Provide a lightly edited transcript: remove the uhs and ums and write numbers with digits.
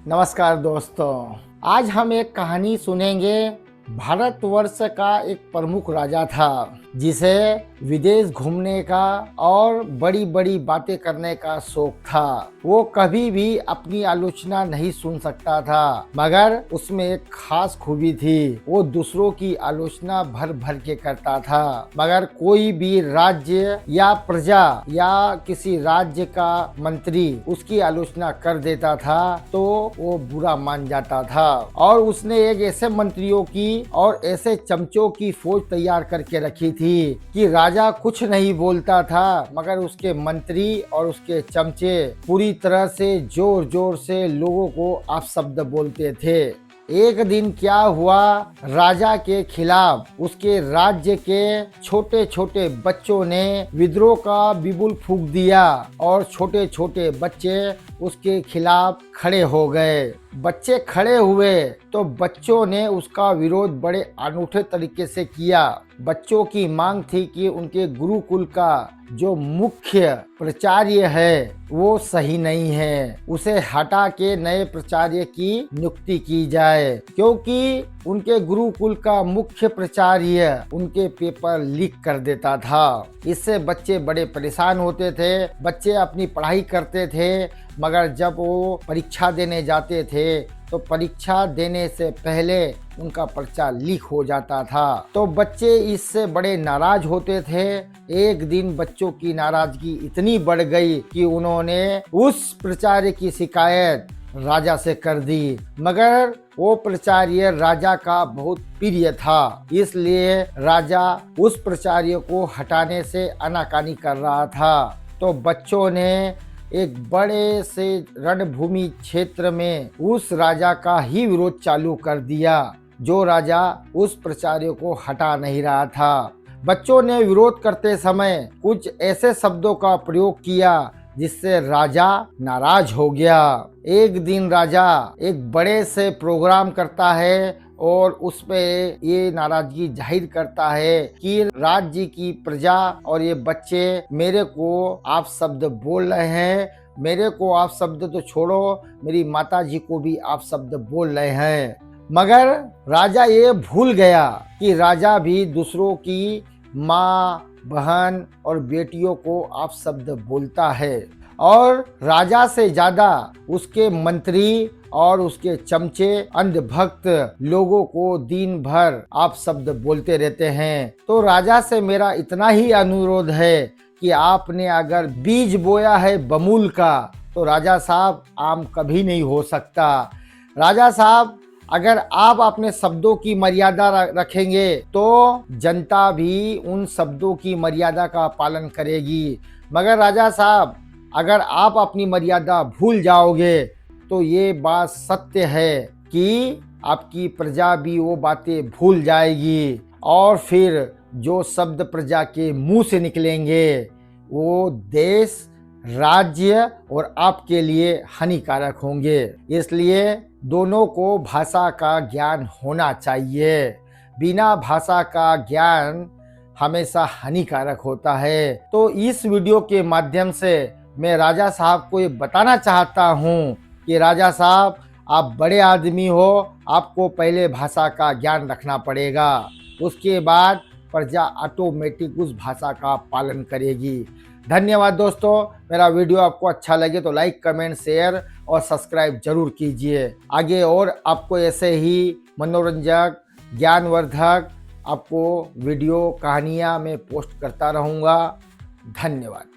नमस्कार दोस्तों, आज हम एक कहानी सुनेंगे। भारतवर्ष का एक प्रमुख राजा था जिसे विदेश घूमने का और बड़ी बड़ी बातें करने का शौक था। वो कभी भी अपनी आलोचना नहीं सुन सकता था, मगर उसमें एक खास खूबी थी, वो दूसरों की आलोचना भर भर के करता था। मगर कोई भी राज्य या प्रजा या किसी राज्य का मंत्री उसकी आलोचना कर देता था तो वो बुरा मान जाता था। और उसने एक ऐसे मंत्रियों की और ऐसे चमचों की फौज तैयार करके रखी थी कि राजा कुछ नहीं बोलता था, मगर उसके मंत्री और उसके चमचे पूरी तरह से जोर जोर से लोगों को अपशब्द बोलते थे। एक दिन क्या हुआ, राजा के खिलाफ उसके राज्य के छोटे छोटे बच्चों ने विद्रोह का बिगुल फूंक दिया और छोटे छोटे बच्चे उसके खिलाफ खड़े हो गए। बच्चे खड़े हुए तो बच्चों ने उसका विरोध बड़े अनूठे तरीके से किया। बच्चों की मांग थी कि उनके गुरुकुल का जो मुख्य प्राचार्य है वो सही नहीं है, उसे हटा के नए प्राचार्य की नियुक्ति की जाए, क्योंकि उनके गुरुकुल का मुख्य प्राचार्य उनके पेपर लीक कर देता था। इससे बच्चे बड़े परेशान होते थे। बच्चे अपनी पढ़ाई करते थे, मगर जब वो परीक्षा देने जाते थे तो परीक्षा देने से पहले उनका पर्चा लीक हो जाता था। तो बच्चे इससे बड़े नाराज होते थे। एक दिन बच्चों की नाराजगी इतनी बढ़ गई कि उन्होंने उस प्राचार्य की शिकायत राजा से कर दी, मगर वो प्राचार्य राजा का बहुत प्रिय था, इसलिए राजा उस प्राचार्य को हटाने से आनाकानी कर रहा था। तो बच्चों ने एक बड़े से रणभूमि क्षेत्र में उस राजा का ही विरोध चालू कर दिया जो राजा उस प्राचार्य को हटा नहीं रहा था। बच्चों ने विरोध करते समय कुछ ऐसे शब्दों का प्रयोग किया जिससे राजा नाराज हो गया। एक दिन राजा एक बड़े से प्रोग्राम करता है और उसमें ये नाराजगी जाहिर करता है कि राज्य की प्रजा और ये बच्चे मेरे को आप शब्द बोल रहे हैं। मेरे को आप शब्द तो छोड़ो, मेरी माता जी को भी आप शब्द बोल रहे हैं। मगर राजा ये भूल गया कि राजा भी दूसरों की माँ, बहन और बेटियों को आप शब्द बोलता है, और राजा से ज्यादा उसके मंत्री और उसके चमचे अंधभक्त लोगों को दिन भर आप शब्द बोलते रहते हैं। तो राजा से मेरा इतना ही अनुरोध है कि आपने अगर बीज बोया है बमूल का तो राजा साहब आम कभी नहीं हो सकता। राजा साहब, अगर आप अपने शब्दों की मर्यादा रखेंगे तो जनता भी उन शब्दों की मर्यादा का पालन करेगी, मगर राजा साहब अगर आप अपनी मर्यादा भूल जाओगे तो ये बात सत्य है कि आपकी प्रजा भी वो बातें भूल जाएगी, और फिर जो शब्द प्रजा के मुंह से निकलेंगे वो देश, राज्य और आपके लिए हानिकारक होंगे। इसलिए दोनों को भाषा का ज्ञान होना चाहिए। बिना भाषा का ज्ञान हमेशा हानिकारक होता है। तो इस वीडियो के माध्यम से मैं राजा साहब को ये बताना चाहता हूँ कि राजा साहब, आप बड़े आदमी हो, आपको पहले भाषा का ज्ञान रखना पड़ेगा, उसके बाद प्रजा ऑटोमेटिक उस भाषा का पालन करेगी। धन्यवाद दोस्तों। मेरा वीडियो आपको अच्छा लगे तो लाइक, कमेंट, शेयर और सब्सक्राइब जरूर कीजिए। आगे और आपको ऐसे ही मनोरंजक, ज्ञानवर्धक आपको वीडियो, कहानियाँ मैं पोस्ट करता रहूँगा। धन्यवाद।